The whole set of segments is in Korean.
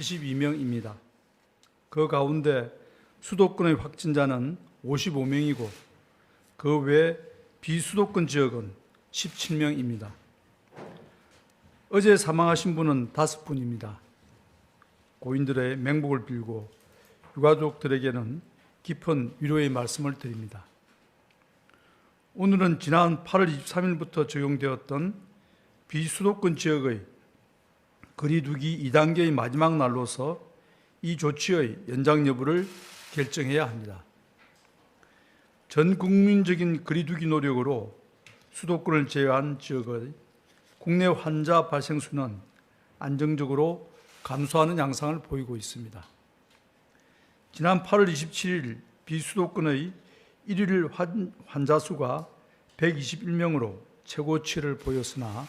72명입니다. 그 가운데 수도권의 확진자는 55명이고 그 외 비수도권 지역은 17명입니다. 어제 사망하신 분은 5분입니다. 고인들의 맹복을 빌고 유가족들에게는 깊은 위로의 말씀을 드립니다. 오늘은 지난 8월 23일부터 적용되었던 비수도권 지역의 거리두기 2단계의 마지막 날로서 이 조치의 연장 여부를 결정해야 합니다. 전 국민적인 거리두기 노력으로 수도권을 제외한 지역의 국내 환자 발생 수는 안정적으로 감소하는 양상을 보이고 있습니다. 지난 8월 27일 비수도권의 일일 환자 수가 121명으로 최고치를 보였으나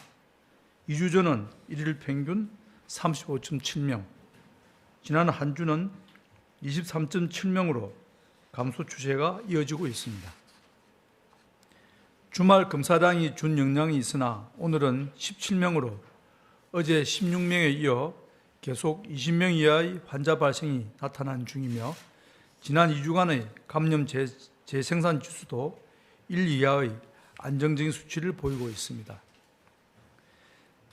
2주 전은 일일 평균 35.7명, 지난 한 주는 23.7명으로 감소 추세가 이어지고 있습니다. 주말 검사량이 준 영향이 있으나 오늘은 17명으로 어제 16명에 이어 계속 20명 이하의 환자 발생이 나타난 중이며 지난 2주간의 감염 재생산 지수도 1 이하의 안정적인 수치를 보이고 있습니다.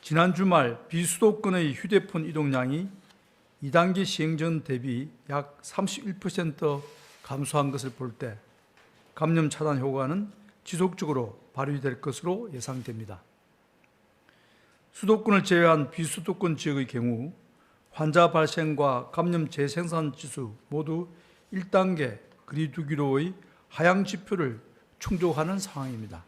지난 주말 비수도권의 휴대폰 이동량이 2단계 시행 전 대비 약 31% 감소한 것을 볼 때 감염 차단 효과는 지속적으로 발휘될 것으로 예상됩니다. 수도권을 제외한 비수도권 지역의 경우 환자 발생과 감염 재생산 지수 모두 1단계 거리두기로의 하향 지표를 충족하는 상황입니다.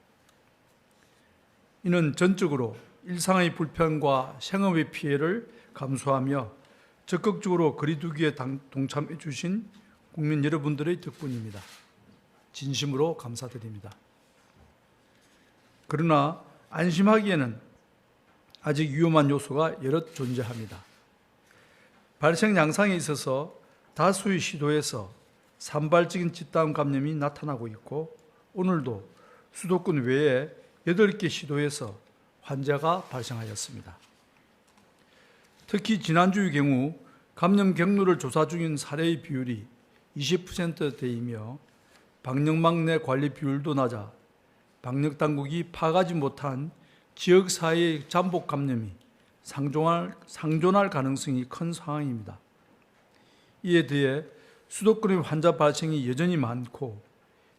이는 전적으로 일상의 불편과 생업의 피해를 감수하며 적극적으로 거리두기에 동참해 주신 국민 여러분들의 덕분입니다. 진심으로 감사드립니다. 그러나 안심하기에는 아직 위험한 요소가 여럿 존재합니다. 발생 양상에 있어서 다수의 시도에서 산발적인 집단 감염이 나타나고 있고 오늘도 수도권 외에 8개 시도에서 환자가 발생하였습니다. 특히 지난주의 경우 감염 경로를 조사 중인 사례의 비율이 20%대이며 방역망 내 관리 비율도 낮아 방역당국이 파악하지 못한 지역사회의 잠복 감염이 상존할 가능성이 큰 상황입니다. 이에 대해 수도권의 환자 발생이 여전히 많고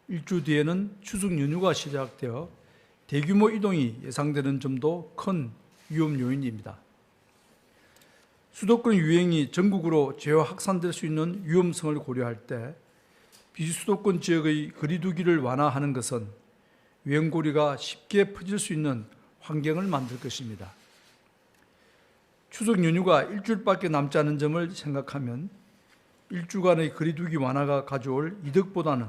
일주 뒤에는 추석 연휴가 시작되어 대규모 이동이 예상되는 점도 큰 위험 요인입니다. 수도권 유행이 전국으로 재확산될 수 있는 위험성을 고려할 때 비수도권 지역의 거리두기를 완화하는 것은 유행고리가 쉽게 퍼질 수 있는 환경을 만들 것입니다. 추석 연휴가 일주일밖에 남지 않은 점을 생각하면 일주간의 거리두기 완화가 가져올 이득보다는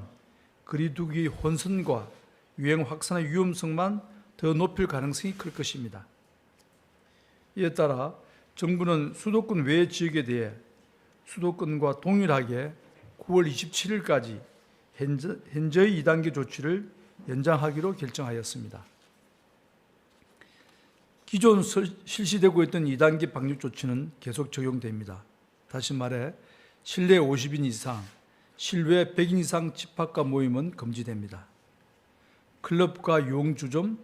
거리두기 혼선과 유행 확산의 위험성만 더 높일 가능성이 클 것입니다. 이에 따라 정부는 수도권 외 지역에 대해 수도권과 동일하게 9월 27일까지 현재의 2단계 조치를 연장하기로 결정하였습니다. 기존 실시되고 있던 2단계 방역 조치는 계속 적용됩니다. 다시 말해 실내 50인 이상, 실외 100인 이상 집합과 모임은 금지됩니다. 클럽과 유흥주점,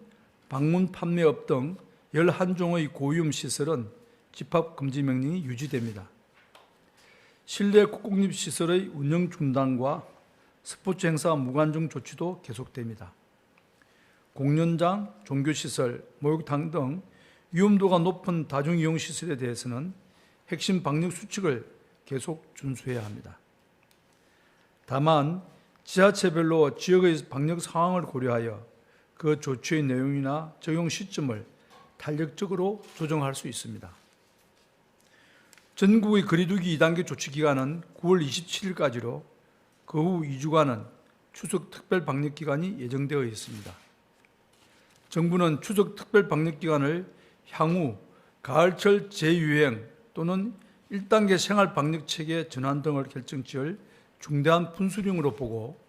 방문 판매업 등 11종의 고위험 시설은 집합 금지 명령이 유지됩니다. 실내 국공립시설의 운영 중단과 스포츠 행사 무관중 조치도 계속됩니다. 공연장, 종교시설, 목욕탕 등 위험도가 높은 다중이용시설에 대해서는 핵심 방역 수칙을 계속 준수해야 합니다. 다만 지자체별로 지역의 방역 상황을 고려하여 그 조치의 내용이나 적용 시점을 탄력적으로 조정할 수 있습니다. 전국의 거리두기 2단계 조치 기간은 9월 27일까지로 그 후 2주간은 추석 특별 방역 기간이 예정되어 있습니다. 정부는 추석 특별 방역 기간을 향후 가을철 재유행 또는 1단계 생활 방역 체계 전환 등을 결정지을 중대한 분수령으로 보고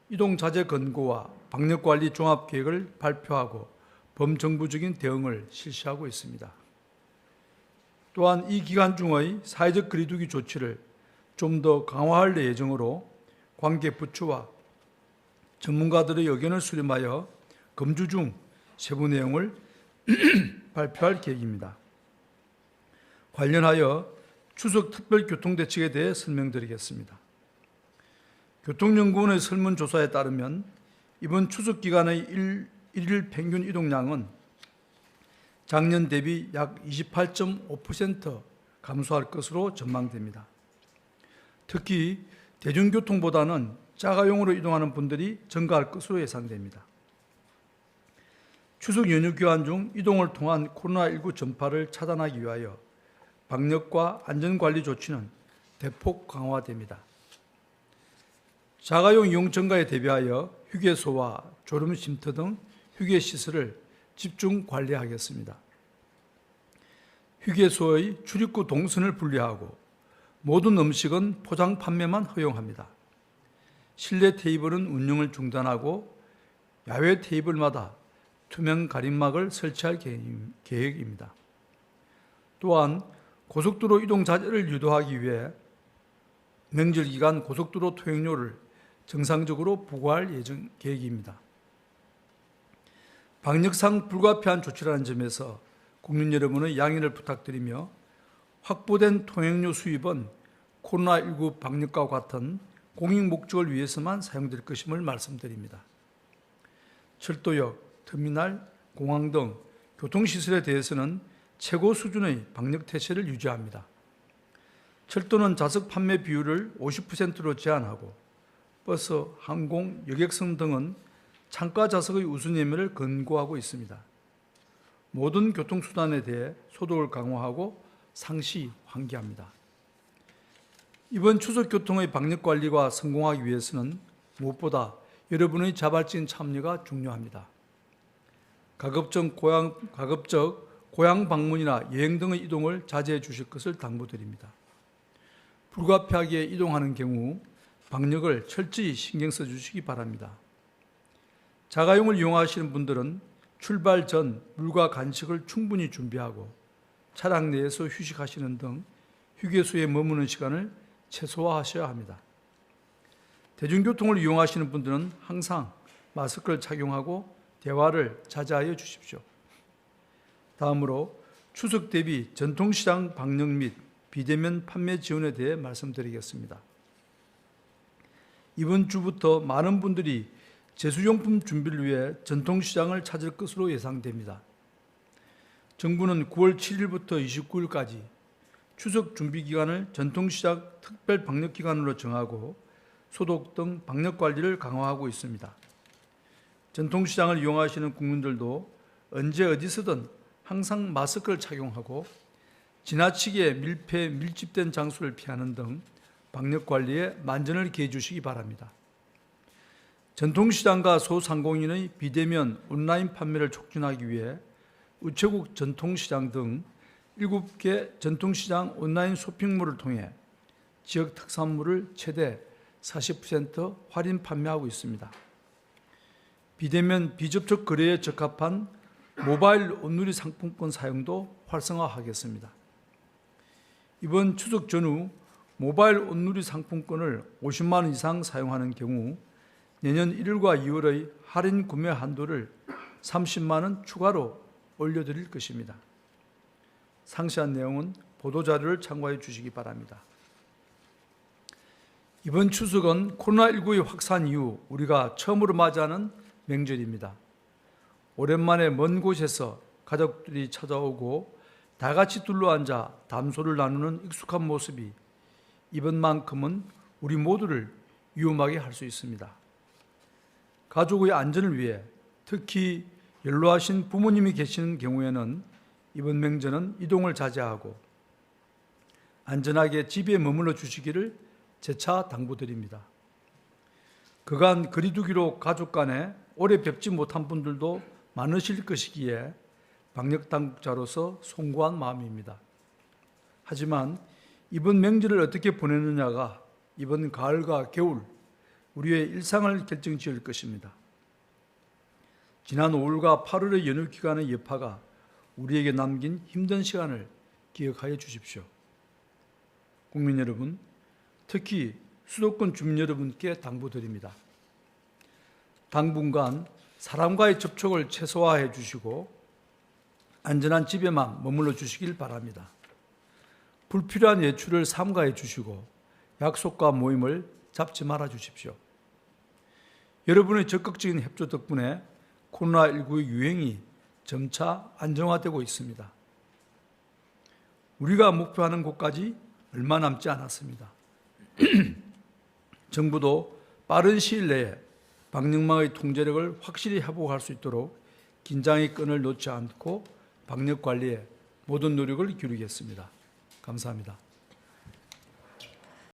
이동 자제 권고와 방역 관리 종합 계획을 발표하고 범정부적인 대응을 실시하고 있습니다. 또한 이 기간 중의 사회적 거리두기 조치를 좀 더 강화할 예정으로 관계 부처와 전문가들의 의견을 수렴하여 검주 중 세부 내용을 발표할 계획입니다. 관련하여 추석 특별교통대책에 대해 설명드리겠습니다. 교통연구원의 설문조사에 따르면 이번 추석 기간의 일일 평균 이동량은 작년 대비 약 28.5% 감소할 것으로 전망됩니다. 특히 대중교통보다는 자가용으로 이동하는 분들이 증가할 것으로 예상됩니다. 추석 연휴 기간 중 이동을 통한 코로나19 전파를 차단하기 위하여 방역과 안전관리 조치는 대폭 강화됩니다. 자가용 이용 증가에 대비하여 휴게소와 졸음쉼터 등 휴게시설을 집중 관리하겠습니다. 휴게소의 출입구 동선을 분리하고 모든 음식은 포장 판매만 허용합니다. 실내 테이블은 운영을 중단하고 야외 테이블마다 투명 가림막을 설치할 계획입니다. 또한 고속도로 이동 자제를 유도하기 위해 명절 기간 고속도로 통행료를 정상적으로 부과할 계획입니다. 방역상 불가피한 조치라는 점에서 국민 여러분의 양해를 부탁드리며 확보된 통행료 수입은 코로나19 방역과 같은 공익 목적을 위해서만 사용될 것임을 말씀드립니다. 철도역, 터미널, 공항 등 교통시설에 대해서는 최고 수준의 방역 태세를 유지합니다. 철도는 좌석 판매 비율을 50%로 제한하고 버스, 항공, 여객선 등은 창가 좌석의 우선 예매를 권고하고 있습니다. 모든 교통수단에 대해 소독을 강화하고 상시 환기합니다. 이번 추석 교통의 방역 관리가 성공하기 위해서는 무엇보다 여러분의 자발적인 참여가 중요합니다. 가급적 고향 방문이나 여행 등의 이동을 자제해 주실 것을 당부드립니다. 불가피하게 이동하는 경우 방역을 철저히 신경 써 주시기 바랍니다. 자가용을 이용하시는 분들은 출발 전 물과 간식을 충분히 준비하고 차량 내에서 휴식하시는 등 휴게소에 머무는 시간을 최소화하셔야 합니다. 대중교통을 이용하시는 분들은 항상 마스크를 착용하고 대화를 자제하여 주십시오. 다음으로 추석 대비 전통시장 방역 및 비대면 판매 지원에 대해 말씀드리겠습니다. 이번 주부터 많은 분들이 제수용품 준비를 위해 전통시장을 찾을 것으로 예상됩니다. 정부는 9월 7일부터 29일까지 추석 준비 기간을 전통시장 특별 방역 기간으로 정하고 소독 등 방역 관리를 강화하고 있습니다. 전통시장을 이용하시는 국민들도 언제 어디서든 항상 마스크를 착용하고 지나치게 밀집된 장소를 피하는 등 방역 관리에 만전을 기해 주시기 바랍니다. 전통시장과 소상공인의 비대면 온라인 판매를 촉진하기 위해 우체국 전통시장 등 7개 전통시장 온라인 쇼핑몰을 통해 지역 특산물을 최대 40% 할인 판매하고 있습니다. 비대면 비접촉 거래에 적합한 모바일 온누리 상품권 사용도 활성화하겠습니다. 이번 추석 전후 모바일 온누리 상품권을 50만 원 이상 사용하는 경우 내년 1월과 2월의 할인 구매 한도를 30만 원 추가로 올려드릴 것입니다. 상세한 내용은 보도자료를 참고해 주시기 바랍니다. 이번 추석은 코로나19의 확산 이후 우리가 처음으로 맞이하는 명절입니다. 오랜만에 먼 곳에서 가족들이 찾아오고 다 같이 둘러앉아 담소를 나누는 익숙한 모습이 이번만큼은 우리 모두를 위험하게 할 수 있습니다. 가족의 안전을 위해 특히 연로하신 부모님이 계시는 경우에는 이번 명절은 이동을 자제하고 안전하게 집에 머물러 주시기를 재차 당부드립니다. 그간 거리두기로 가족 간에 오래 뵙지 못한 분들도 많으실 것이기에 방역당국자로서 송구한 마음입니다. 하지만 이번 명절을 어떻게 보내느냐가 이번 가을과 겨울 우리의 일상을 결정지을 것입니다. 지난 5월과 8월의 연휴 기간의 여파가 우리에게 남긴 힘든 시간을 기억하여 주십시오. 국민 여러분, 특히 수도권 주민 여러분께 당부드립니다. 당분간 사람과의 접촉을 최소화해 주시고 안전한 집에만 머물러 주시길 바랍니다. 불필요한 외출을 삼가해 주시고 약속과 모임을 잡지 말아 주십시오. 여러분의 적극적인 협조 덕분에 코로나19의 유행이 점차 안정화되고 있습니다. 우리가 목표하는 곳까지 얼마 남지 않았습니다. 정부도 빠른 시일 내에 방역망의 통제력을 확실히 회복할 수 있도록 긴장의 끈을 놓지 않고 방역 관리에 모든 노력을 기울이겠습니다. 감사합니다.